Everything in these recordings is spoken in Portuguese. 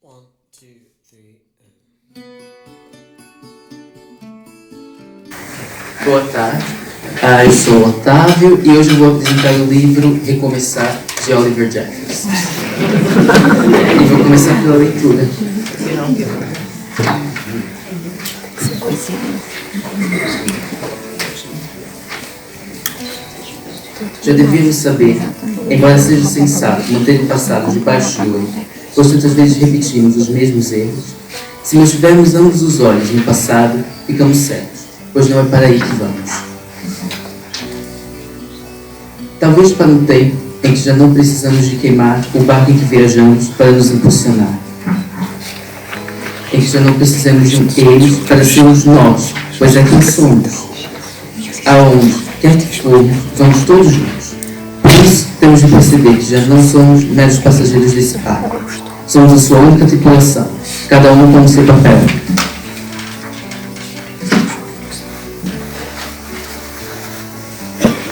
One, two, three, Boa tarde, eu sou o Otávio e hoje eu vou apresentar o livro Recomeçar, de Oliver Jeffers. E vou começar pela leitura. Já devíamos saber, embora seja sensato manter o passado debaixo de olho, pois tantas vezes repetimos os mesmos erros, se mantivermos ambos os olhos no passado, ficamos cegos, pois não é para aí que vamos. Talvez para um tempo em que já não precisamos de queimar o barco em que viajamos para nos impulsionar. Em que já não precisamos de eles para sermos nós, pois é quem somos. Aonde quer que formos, vamos todos juntos. Por isso, temos de perceber que já não somos meros passageiros desse barco. Somos a sua única tripulação, cada um com o seu papel.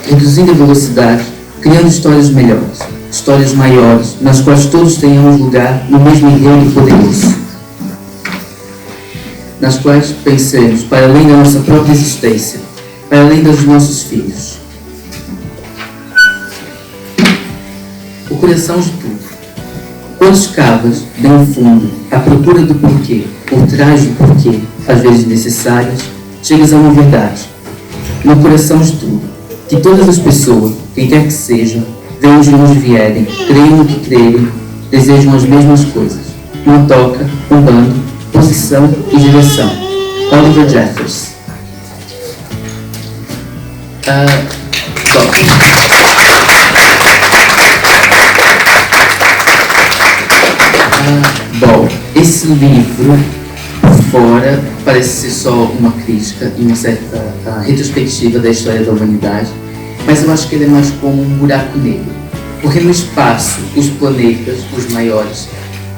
Reduzindo a velocidade, criando histórias melhores, histórias maiores, nas quais todos tenhamos lugar no mesmo enredo poderoso. Nas quais pensemos para além da nossa própria existência, para além dos nossos filhos. O coração de tudo. Quando escavas bem fundo, à procura do porquê, por trás do porquê, às vezes necessárias, chegas a uma verdade. No coração de tudo, que todas as pessoas, quem quer que sejam, venham de onde vierem, creiam no que creem, desejam as mesmas coisas. Uma toca, um bando, posição e direção. Oliver Jeffers. Bom, esse livro, por fora, parece ser só uma crítica e uma certa retrospectiva da história da humanidade, mas eu acho que ele é mais como um buraco negro, porque no espaço, os planetas, os maiores,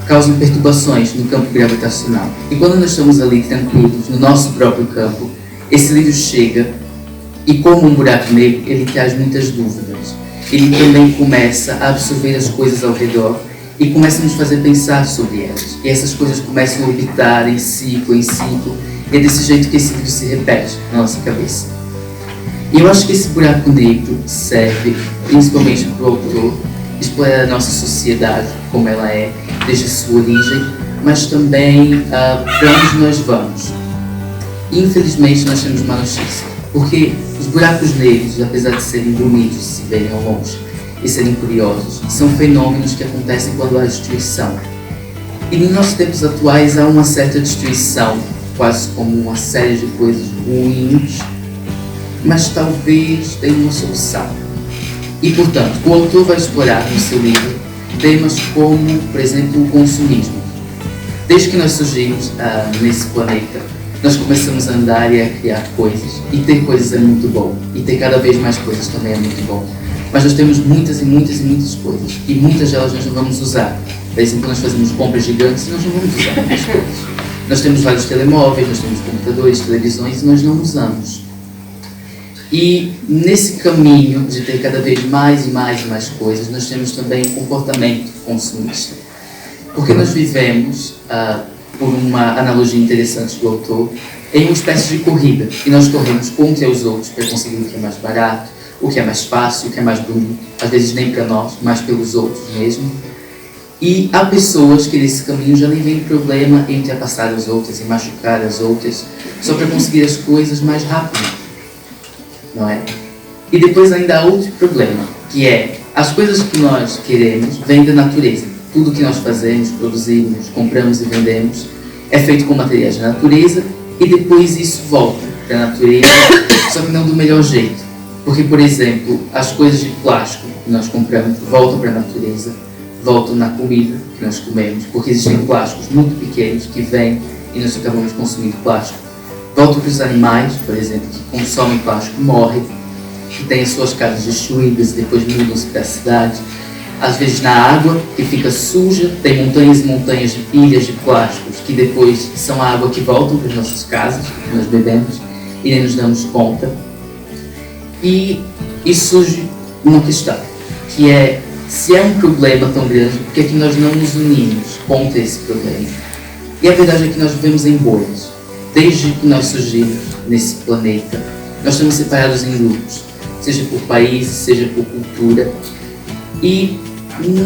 causam perturbações no campo gravitacional. E quando nós estamos ali tranquilos, no nosso próprio campo, esse livro chega e, como um buraco negro, ele traz muitas dúvidas. Ele também começa a absorver as coisas ao redor e começa a nos fazer pensar sobre elas. E essas coisas começam a orbitar em ciclo, e é desse jeito que esse livro se repete na nossa cabeça. E eu acho que esse buraco negro serve principalmente para o autor explorar a nossa sociedade, como ela é, desde a sua origem, mas também para onde nós vamos. Infelizmente, nós temos uma notícia, porque os buracos negros, apesar de serem bonitos se verem ao longe e serem curiosos, são fenômenos que acontecem quando há destruição. E nos nossos tempos atuais há uma certa destruição, quase como uma série de coisas ruins, mas talvez tenha uma solução. E, portanto, o autor vai explorar no seu livro temas como, por exemplo, o consumismo. Desde que nós surgimos nesse planeta, nós começamos a andar e a criar coisas. E ter coisas é muito bom. E ter cada vez mais coisas também é muito bom. Mas nós temos muitas coisas. E muitas delas nós não vamos usar. Por exemplo, nós fazemos compras gigantes e nós não vamos usar muitas coisas. Nós temos vários telemóveis, nós temos computadores, televisões e nós não usamos. E nesse caminho de ter cada vez mais coisas, nós temos também um comportamento consumista. Porque nós vivemos, por uma analogia interessante do autor, em uma espécie de corrida. E nós corremos contra os outros para conseguir o que é mais barato, o que é mais fácil, o que é mais bonito. Às vezes nem para nós, mas pelos outros mesmo. E há pessoas que nesse caminho já nem vem problema em ultrapassar as outras, em machucar as outras, só para conseguir as coisas mais rápido. Não é? E depois ainda há outro problema, que é as coisas que nós queremos vêm da natureza. Tudo que nós fazemos, produzimos, compramos e vendemos é feito com materiais da natureza e depois isso volta para a natureza, só que não do melhor jeito. Porque, por exemplo, as coisas de plástico que nós compramos voltam para a natureza, voltam na comida que nós comemos, porque existem plásticos muito pequenos que vêm e nós acabamos consumindo plástico. Voltam para os animais, por exemplo, que consomem plástico, morrem, que têm as suas casas destruídas e depois mudam-se para a cidade. Às vezes na água, que fica suja, tem montanhas e montanhas de pilhas de plásticos, que depois são a água que voltam para as nossas casas, que nós bebemos, e nem nos damos conta. E surge uma questão, que é se é um problema tão grande, por que é que nós não nos unimos contra esse problema? E a verdade é que nós vivemos em bolhas. Desde que nós surgimos nesse planeta, nós estamos separados em grupos, seja por país, seja por cultura, e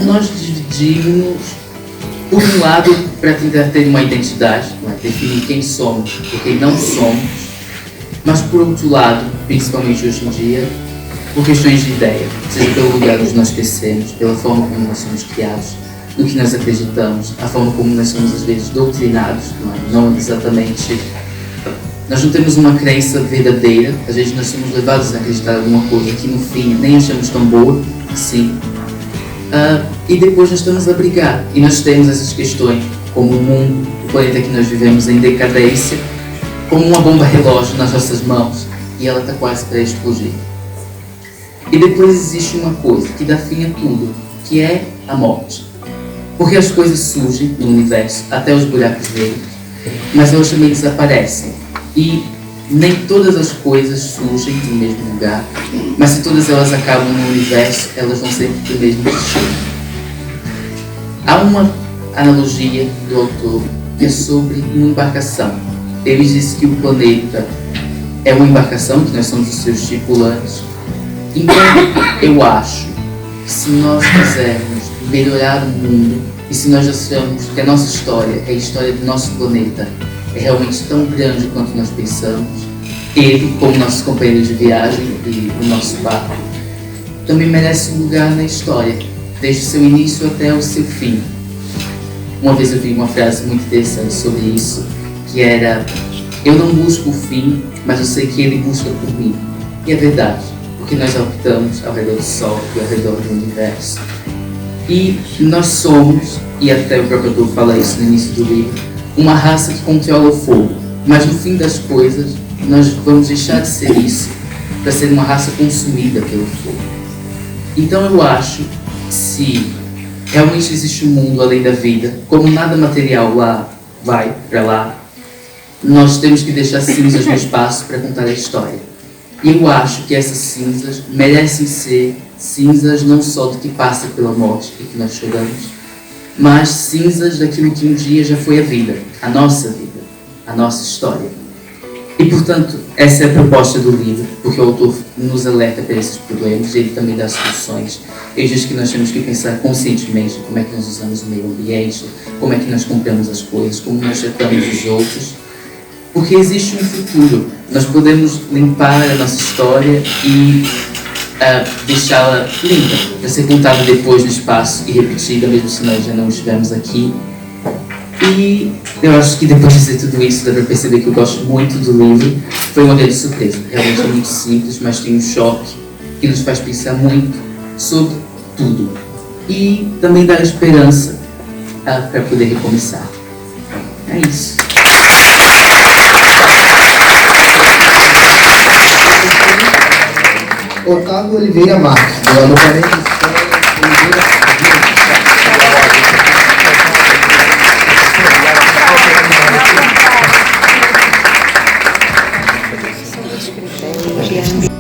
nós dividimos, por um lado, para tentar ter uma identidade, definir quem somos e quem não somos, mas por outro lado, principalmente hoje em dia, por questões de ideia, seja pelo lugar onde nós crescemos, pela forma como nós somos criados, no que nós acreditamos, a forma como nós somos às vezes doutrinados, não exatamente. Nós não temos uma crença verdadeira, às vezes nós somos levados a acreditar em alguma coisa que no fim nem achamos tão boa assim. E depois nós estamos a brigar, e nós temos essas questões, como o mundo, o planeta que nós vivemos em decadência, como uma bomba relógio nas nossas mãos, e ela está quase para explodir. E depois existe uma coisa que dá fim a tudo, que é a morte. Porque as coisas surgem no universo, até os buracos negros, mas elas também desaparecem. E nem todas as coisas surgem no mesmo lugar, mas se todas elas acabam no universo, elas vão sempre para o mesmo destino. Há uma analogia do autor que é sobre uma embarcação. Ele diz que o planeta é uma embarcação, que nós somos os seus tripulantes. Então, eu acho que se nós quisermos melhorar o mundo, e se nós achamos que a nossa história é a história do nosso planeta, é realmente tão grande quanto nós pensamos, ele, como nosso companheiro de viagem e o nosso barco, também merece um lugar na história, desde o seu início até o seu fim. Uma vez eu vi uma frase muito interessante sobre isso, que era: eu não busco o fim, mas eu sei que ele busca por mim. E é verdade, porque nós orbitamos ao redor do Sol e ao redor do universo. E nós somos, e até o próprio autor fala isso no início do livro, uma raça que controla o fogo. Mas no fim das coisas, nós vamos deixar de ser isso para ser uma raça consumida pelo fogo. Então eu acho que se realmente existe um mundo além da vida, como nada material lá vai para lá, nós temos que deixar cinzas no espaço para contar a história. E eu acho que essas cinzas merecem ser cinzas não só do que passa pela morte e que nós choramos, mas cinzas daquilo que um dia já foi a vida, a nossa história. E portanto, essa é a proposta do livro, porque o autor nos alerta para esses problemas, ele também dá soluções. Ele diz que nós temos que pensar conscientemente como é que nós usamos o meio ambiente, como é que nós compramos as coisas, como nós tratamos os outros, porque existe um futuro. Nós podemos limpar a nossa história e deixá-la limpa, para ser contada depois no espaço e repetida, mesmo se nós já não estivermos aqui. E eu acho que depois de dizer tudo isso, dá para perceber que eu gosto muito do livro. Foi uma grande surpresa. Realmente é muito simples, mas tem um choque que nos faz pensar muito sobre tudo. E também dá esperança para poder recomeçar. É isso. Otávio Oliveira Marques, do Alojamento Escola Oliveira.